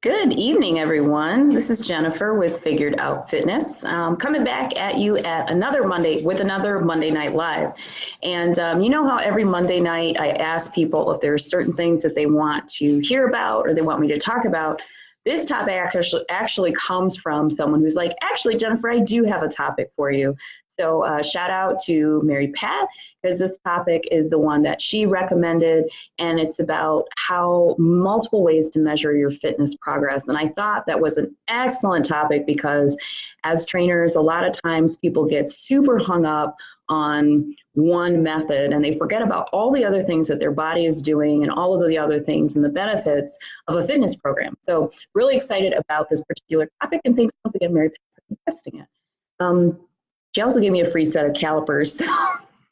Good evening, everyone. This is Jennifer with Figured Out Fitness, coming back at you at another Monday with another Monday Night Live. And you know how every Monday night I ask people if there's certain things that they want to hear about or they want me to talk about. This topic actually comes from someone who's like, actually, Jennifer, I do have a topic for you. So shout out to Mary Pat, because this topic is the one that she recommended, and it's about how multiple ways to measure your fitness progress. And I thought that was an excellent topic because as trainers, a lot of times people get super hung up on one method and they forget about all the other things that their body is doing and all of the other things and the benefits of a fitness program. So really excited about this particular topic, and thanks once again, Mary Pat, for suggesting it. She also gave me a free set of calipers.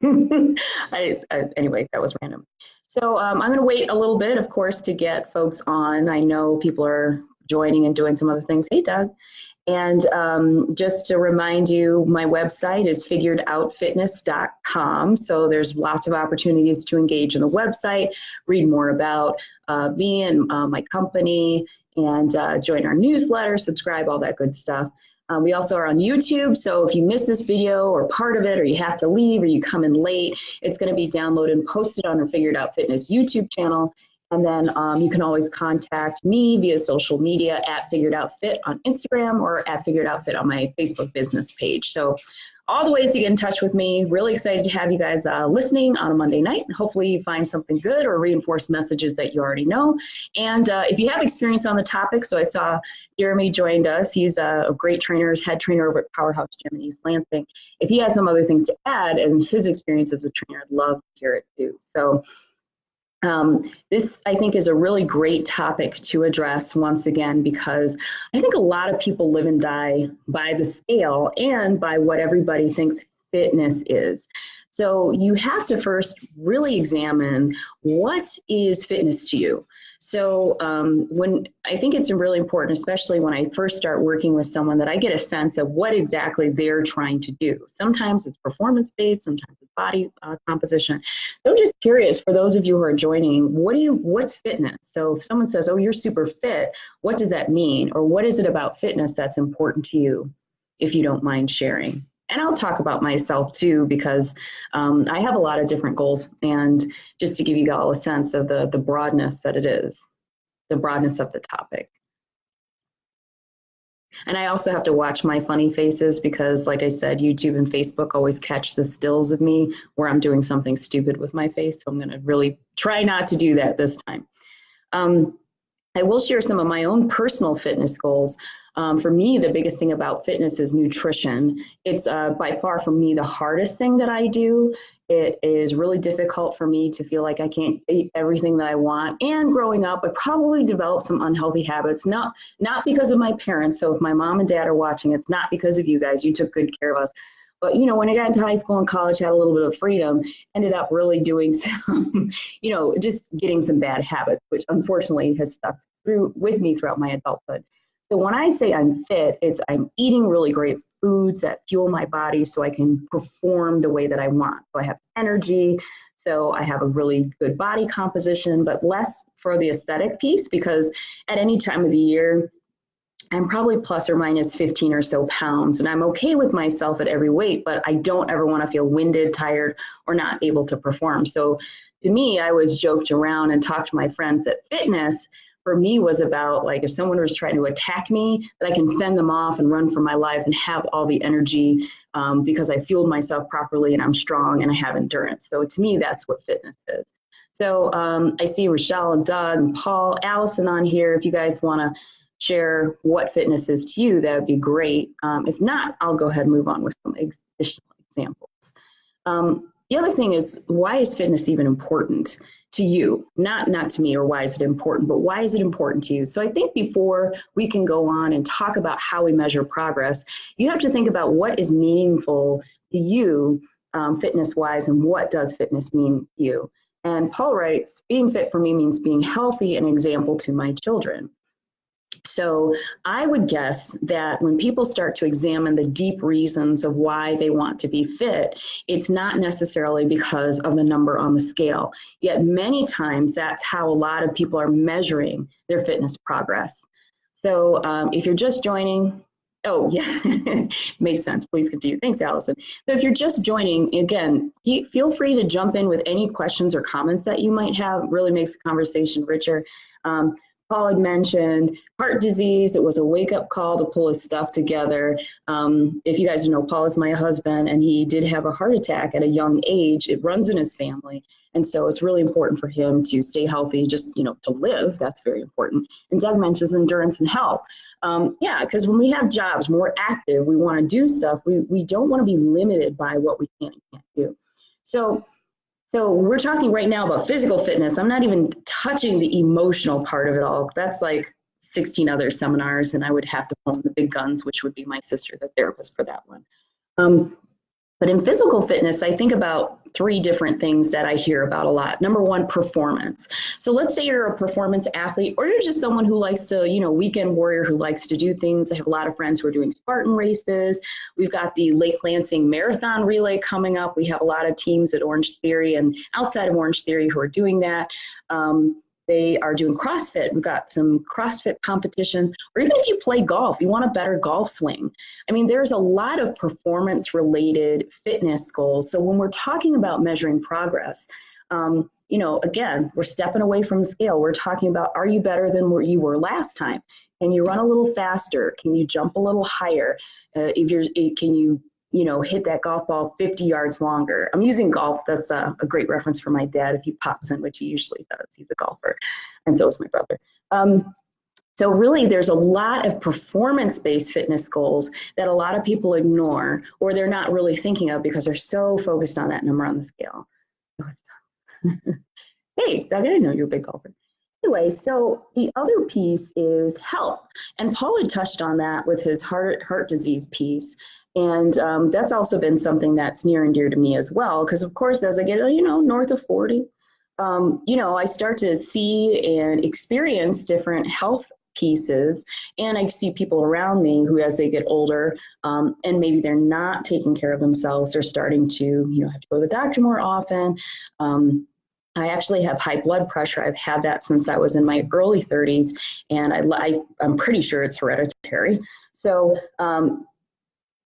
Anyway, that was random. So I'm going to wait a little bit, of course, to get folks on. I know people are joining and doing some other things. Hey, Doug. And just to remind you, my website is figuredoutfitness.com. So there's lots of opportunities to engage in the website, read more about me and my company, and join our newsletter, subscribe, all that good stuff. We also are on YouTube, so if you miss this video or part of it, or you have to leave, or you come in late, it's going to be downloaded and posted on our Figured Out Fitness YouTube channel. And then you can always contact me via social media at Figured Out Fit on Instagram or at Figured Out Fit on my Facebook business page. So all the ways to get in touch with me. Really excited to have you guys listening on a Monday night. Hopefully you find something good or reinforce messages that you already know. And if you have experience on the topic, so I saw Jeremy joined us. He's a great trainer, head trainer over at Powerhouse Gym in East Lansing. If he has some other things to add and his experience as a trainer, I'd love to hear it too. So this, I think, is a really great topic to address once again, because I think a lot of people live and die by the scale and by what everybody thinks fitness is. So you have to first really examine, what is fitness to you? So when I think it's really important, especially when I first start working with someone, that I get a sense of what exactly they're trying to do. Sometimes it's performance-based, sometimes it's body composition. So I'm just curious, for those of you who are joining, what's fitness? So if someone says, oh, you're super fit, what does that mean? Or what is it about fitness that's important to you, if you don't mind sharing? And I'll talk about myself too, because I have a lot of different goals, and just to give you all a sense of the broadness that it is, the broadness of the topic. And I also have to watch my funny faces because, like I said, YouTube and Facebook always catch the stills of me where I'm doing something stupid with my face. So I'm going to really try not to do that this time. I will share some of my own personal fitness goals. For me, the biggest thing about fitness is nutrition. It's by far, for me, the hardest thing that I do. It is really difficult for me to feel like I can't eat everything that I want. And growing up, I probably developed some unhealthy habits, not because of my parents. So if my mom and dad are watching, it's not because of you guys. You took good care of us. But, you know, when I got into high school and college, had a little bit of freedom, ended up really doing some, you know, just getting some bad habits, which unfortunately has stuck with me throughout my adulthood. So when I say I'm fit, it's I'm eating really great foods that fuel my body so I can perform the way that I want. So I have energy, so I have a really good body composition, but less for the aesthetic piece, because at any time of the year, I'm probably plus or minus 15 or so pounds, and I'm okay with myself at every weight, but I don't ever want to feel winded, tired, or not able to perform. So to me, I always joked around and talked to my friends that fitness for me was about, like, if someone was trying to attack me, that I can fend them off and run for my life and have all the energy because I fueled myself properly and I'm strong and I have endurance. So to me, that's what fitness is. So I see Rochelle and Doug and Paul, Allison on here. If you guys want to share what fitness is to you, that would be great. If not, I'll go ahead and move on with some additional examples. The other thing is, why is fitness even important to you? Not to me, or why is it important, but why is it important to you? So I think before we can go on and talk about how we measure progress, you have to think about what is meaningful to you fitness-wise, and what does fitness mean to you? And Paul writes, being fit for me means being healthy and an example to my children. So I would guess that when people start to examine the deep reasons of why they want to be fit, it's not necessarily because of the number on the scale. Yet many times that's how a lot of people are measuring their fitness progress. So if you're just joining, oh yeah, makes sense. Please continue. Thanks, Allison. So if you're just joining, again, feel free to jump in with any questions or comments that you might have. It really makes the conversation richer. Paul had mentioned heart disease. It was a wake-up call to pull his stuff together. If you guys know, Paul is my husband, and he did have a heart attack at a young age. It runs in his family. And so it's really important for him to stay healthy, just, to live. That's very important. And Doug mentions endurance and health. Yeah, because when we have jobs, we're active, we want to do stuff, we don't want to be limited by what we can and can't do. So we're talking right now about physical fitness. I'm not even touching the emotional part of it all. That's like 16 other seminars, and I would have to phone the big guns, which would be my sister, the therapist for that one. But in physical fitness, I think about 3 different things that I hear about a lot. Number one, performance. So let's say you're a performance athlete, or you're just someone who likes to, weekend warrior who likes to do things. I have a lot of friends who are doing Spartan races. We've got the Lake Lansing Marathon Relay coming up. We have a lot of teams at Orange Theory and outside of Orange Theory who are doing that. They are doing CrossFit. We've got some CrossFit competitions, or even if you play golf, you want a better golf swing. I mean, there's a lot of performance-related fitness goals. So when we're talking about measuring progress, again, we're stepping away from the scale. We're talking about, are you better than where you were last time? Can you run a little faster? Can you jump a little higher? Can you hit that golf ball 50 yards longer? I'm using golf. That's a great reference for my dad if he pops in, which he usually does. He's a golfer, and so is my brother. So really, there's a lot of performance-based fitness goals that a lot of people ignore, or they're not really thinking of because they're so focused on that number on the scale. Hey, Doug, I didn't know you're a big golfer. Anyway, so the other piece is health, and Paul had touched on that with his heart disease piece. And that's also been something that's near and dear to me as well, because of course, as I get, north of 40, I start to see and experience different health pieces, and I see people around me who, as they get older, and maybe they're not taking care of themselves, they're starting to, have to go to the doctor more often. I actually have high blood pressure. I've had that since I was in my early 30s, and I'm pretty sure it's hereditary. So,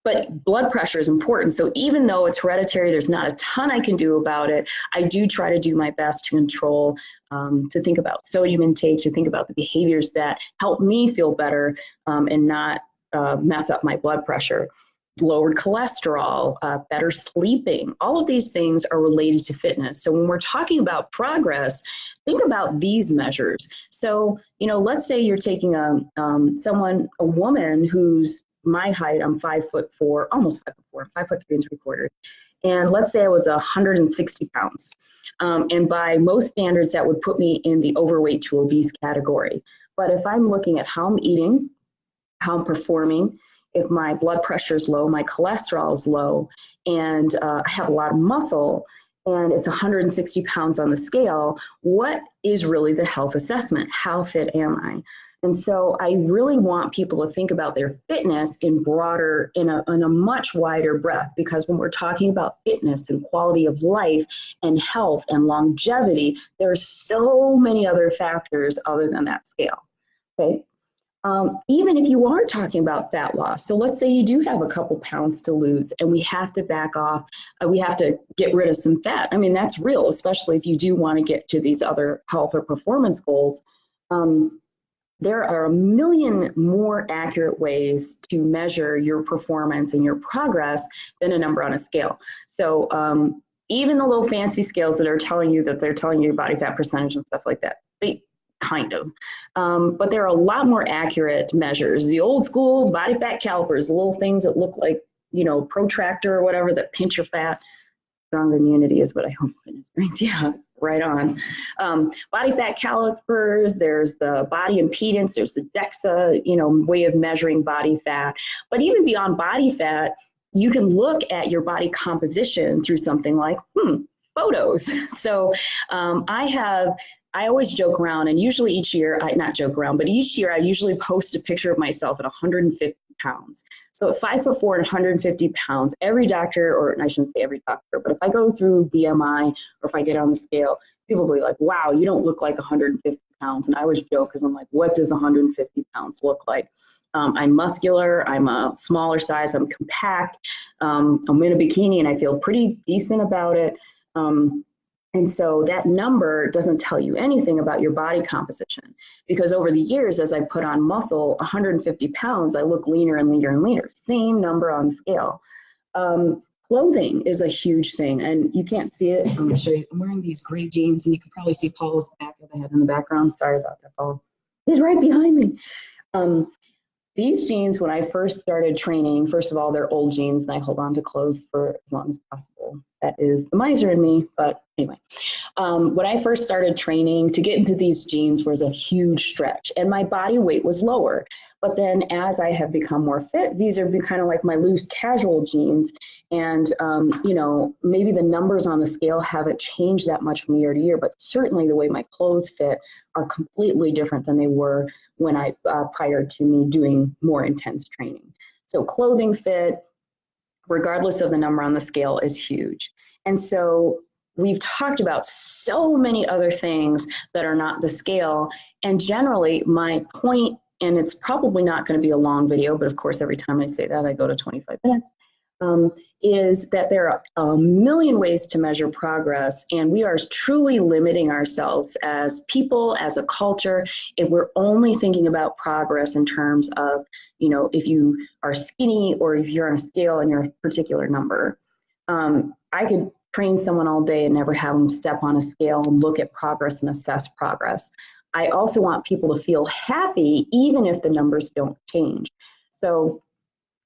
but blood pressure is important. So even though it's hereditary, there's not a ton I can do about it. I do try to do my best to control, to think about sodium intake, to think about the behaviors that help me feel better and not mess up my blood pressure. Lowered cholesterol, better sleeping, all of these things are related to fitness. So when we're talking about progress, think about these measures. So, let's say you're taking a woman who's my height, I'm 5'4", almost 5'4", 5'3 3/4. And let's say I was 160 pounds. And by most standards, that would put me in the overweight to obese category. But if I'm looking at how I'm eating, how I'm performing, if my blood pressure is low, my cholesterol is low, and I have a lot of muscle, and it's 160 pounds on the scale, what is really the health assessment? How fit am I? And so I really want people to think about their fitness in a much wider breadth, because when we're talking about fitness and quality of life and health and longevity, there's so many other factors other than that scale, okay? Even if you are talking about fat loss, so let's say you do have a couple pounds to lose and we have to back off, we have to get rid of some fat. I mean, that's real, especially if you do want to get to these other health or performance goals. There are a million more accurate ways to measure your performance and your progress than a number on a scale. So even the little fancy scales that are telling you your body fat percentage and stuff like that, they kind of, but there are a lot more accurate measures. The old school body fat calipers, the little things that look like, protractor or whatever that pinch your fat. Strong immunity is what I hope fitness brings. Yeah, right on. Body fat calipers, there's the body impedance, there's the DEXA, way of measuring body fat. But even beyond body fat, you can look at your body composition through something like, photos. So I always joke around, and usually each year, not joke around, but each year I usually post a picture of myself at 150 pounds. So at 5'4" and 150 pounds, every doctor, or I shouldn't say every doctor, but if I go through BMI or if I get on the scale, people will be like, wow, you don't look like 150 pounds. And I always joke because I'm like, what does 150 pounds look like? I'm muscular, I'm a smaller size, I'm compact, I'm in a bikini and I feel pretty decent about it. And so that number doesn't tell you anything about your body composition, because over the years, as I put on muscle, 150 pounds, I look leaner and leaner and leaner, same number on the scale. Clothing is a huge thing, and you can't see it. I'm going to show you. I'm wearing these gray jeans, and you can probably see Paul's back of the head in the background. Sorry about that, Paul. He's right behind me. These jeans, when I first started training, first of all, they're old jeans, and I hold on to clothes for as long as possible. That is the miser in me, but anyway. When I first started training, to get into these jeans was a huge stretch, and my body weight was lower. But then as I have become more fit, these are kind of like my loose casual jeans. And, you know, maybe the numbers on the scale haven't changed that much from year to year, but certainly the way my clothes fit are completely different than they were when prior to me doing more intense training. So clothing fit, regardless of the number on the scale, is huge. And so we've talked about so many other things that are not the scale. And generally my point, and it's probably not going to be a long video, but of course, every time I say that, I go to 25 minutes, is that there are a million ways to measure progress, and we are truly limiting ourselves as people, as a culture, if we're only thinking about progress in terms of, you know, if you are skinny or if you're on a scale and you're a particular number. I could train someone all day and never have them step on a scale and look at progress and assess progress. I also want people to feel happy even if the numbers don't change. So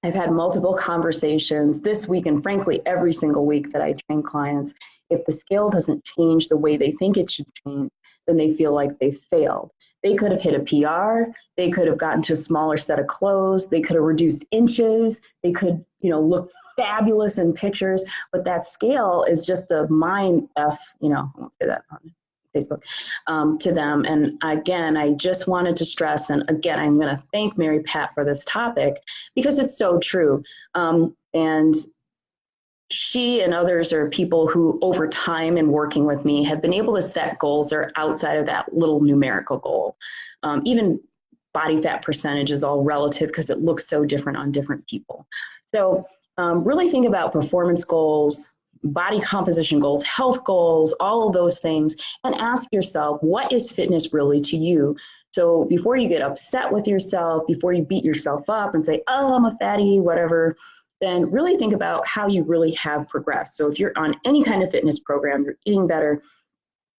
I've had multiple conversations this week, and frankly, every single week that I train clients. If the scale doesn't change the way they think it should change, then they feel like they failed. They could have hit a PR, they could have gotten to a smaller set of clothes, they could have reduced inches, they could, you know, look fabulous in pictures, but that scale is just a mind F, you know, I won't say that on Facebook, to them. And again, I just wanted to stress, and again, I'm going to thank Mary Pat for this topic because it's so true. And she and others are people who over time in working with me have been able to set goals that are outside of that little numerical goal. Even body fat percentage is all relative because it looks so different on different people. So really think about performance goals, body composition goals, health goals, all of those things, and ask yourself, what is fitness really to you? So before you get upset with yourself, before you beat yourself up and say, oh, I'm a fatty, whatever, then really think about how you really have progressed. So if you're on any kind of fitness program, you're eating better,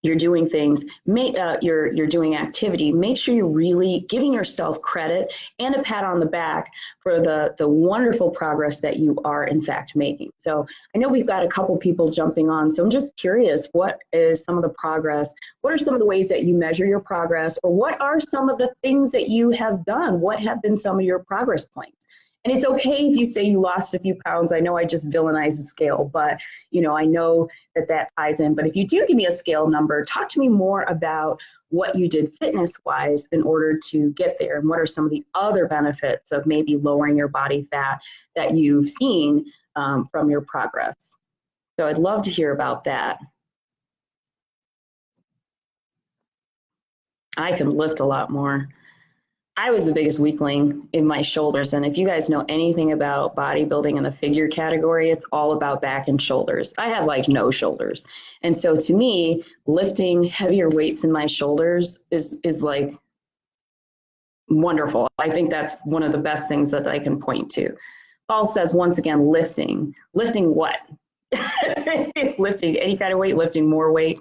you're doing things, you're doing activity, make sure you're really giving yourself credit and a pat on the back for the wonderful progress that you are in fact making. So I know we've got a couple people jumping on, so I'm just curious, what is some of the progress? What are some of the ways that you measure your progress, or what are some of the things that you have done? What have been some of your progress points? And it's okay if you say you lost a few pounds. I know I just villainized the scale, but you know, I know that that ties in. But if you do give me a scale number, talk to me more about what you did fitness-wise in order to get there, and what are some of the other benefits of maybe lowering your body fat that you've seen from your progress. So I'd love to hear about that. I can lift a lot more. I was the biggest weakling in my shoulders. And if you guys know anything about bodybuilding in the figure category, it's all about back and shoulders. I have like no shoulders. And so to me, lifting heavier weights in my shoulders is like wonderful. I think that's one of the best things that I can point to. Paul says, once again, lifting. Lifting what? Lifting any kind of weight, lifting more weight.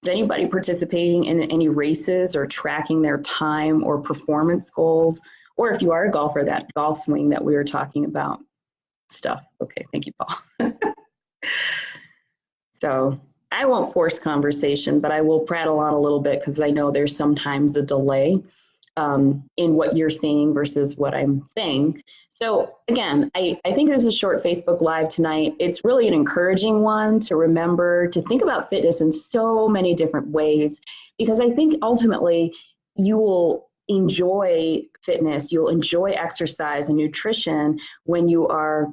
Is anybody participating in any races or tracking their time or performance goals? Or if you are a golfer, that golf swing that we were talking about stuff. Okay, thank you, Paul. So I won't force conversation, but I will prattle on a little bit because I know there's sometimes a delay in what you're saying versus what I'm saying. So again, I think there's a short Facebook Live tonight. It's really an encouraging one to remember to think about fitness in so many different ways, because I think ultimately you will enjoy fitness, you'll enjoy exercise and nutrition when you are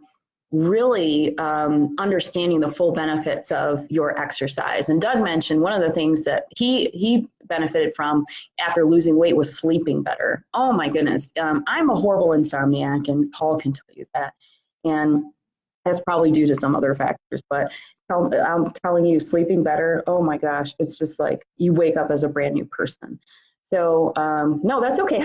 really understanding the full benefits of your exercise. And Doug mentioned one of the things that he benefited from after losing weight was sleeping better. Oh my goodness. I'm a horrible insomniac, and Paul can tell you that. And that's probably due to some other factors, but I'm telling you, sleeping better, oh my gosh, it's just like you wake up as a brand new person. So no, that's okay.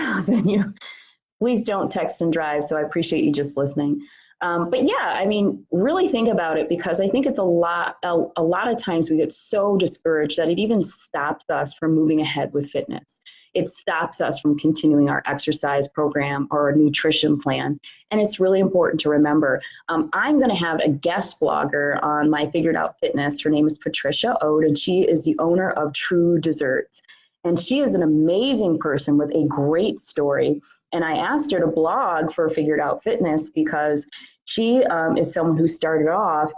Please don't text and drive. So I appreciate you just listening. But yeah, I mean, really think about it, because I think it's a lot of times we get so discouraged that it even stops us from moving ahead with fitness. It stops us from continuing our exercise program or our nutrition plan. And it's really important to remember. I'm going to have a guest blogger on my Figured Out Fitness. Her name is Patricia Ode, and she is the owner of True Desserts. And she is an amazing person with a great story. And I asked her to blog for Figured Out Fitness because she is someone who started off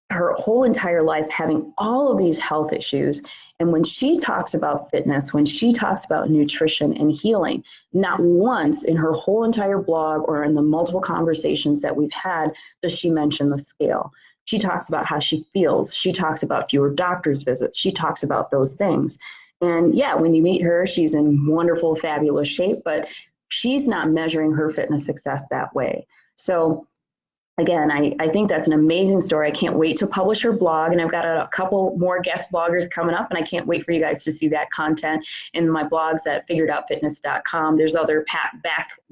her whole entire life having all of these health issues. And when she talks about fitness, when she talks about nutrition and healing, not once in her whole entire blog or in the multiple conversations that we've had does she mention the scale. She talks about how she feels. She talks about fewer doctor's visits. She talks about those things. And yeah, when you meet her, she's in wonderful, fabulous shape, but she's not measuring her fitness success that way. So again, I think that's an amazing story. I can't wait to publish her blog, and I've got a couple more guest bloggers coming up, and I can't wait for you guys to see that content in my blogs at figuredoutfitness.com. There's other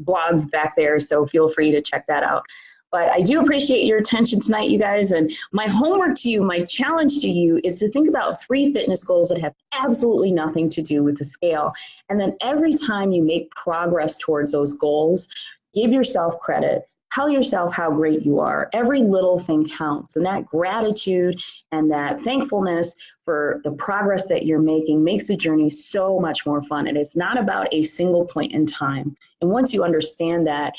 blogs back there, so feel free to check that out. But I do appreciate your attention tonight, you guys. And my homework to you, my challenge to you, is to think about 3 fitness goals that have absolutely nothing to do with the scale. And then every time you make progress towards those goals, give yourself credit. Tell yourself how great you are. Every little thing counts. And that gratitude and that thankfulness for the progress that you're making makes the journey so much more fun. And it's not about a single point in time. And once you understand that,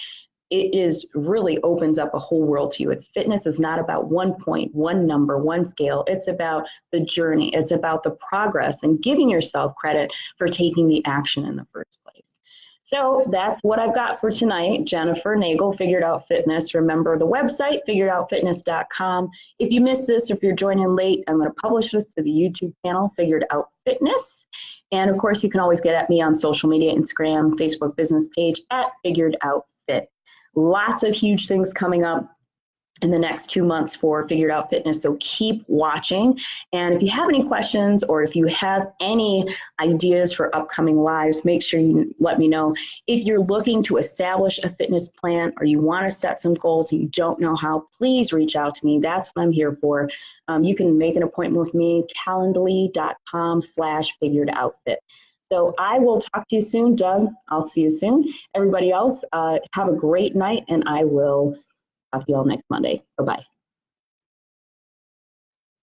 it really opens up a whole world to you. Fitness is not about one point, one number, one scale. It's about the journey. It's about the progress and giving yourself credit for taking the action in the first place. So that's what I've got for tonight. Jennifer Nagel, Figured Out Fitness. Remember the website, figuredoutfitness.com. If you missed this, or if you're joining late, I'm going to publish this to the YouTube channel, Figured Out Fitness. And of course, you can always get at me on social media, Instagram, Facebook business page at Figured Out Fit. Lots of huge things coming up in the next 2 months for Figured Out Fitness, so keep watching. And if you have any questions, or if you have any ideas for upcoming lives, make sure you let me know. If you're looking to establish a fitness plan, or you want to set some goals and you don't know how, please reach out to me. That's what I'm here for. You can make an appointment with me, calendly.com/figuredoutfit. So I will talk to you soon. Doug, I'll see you soon. Everybody else, have a great night, and I will talk to you all next Monday. Bye-bye.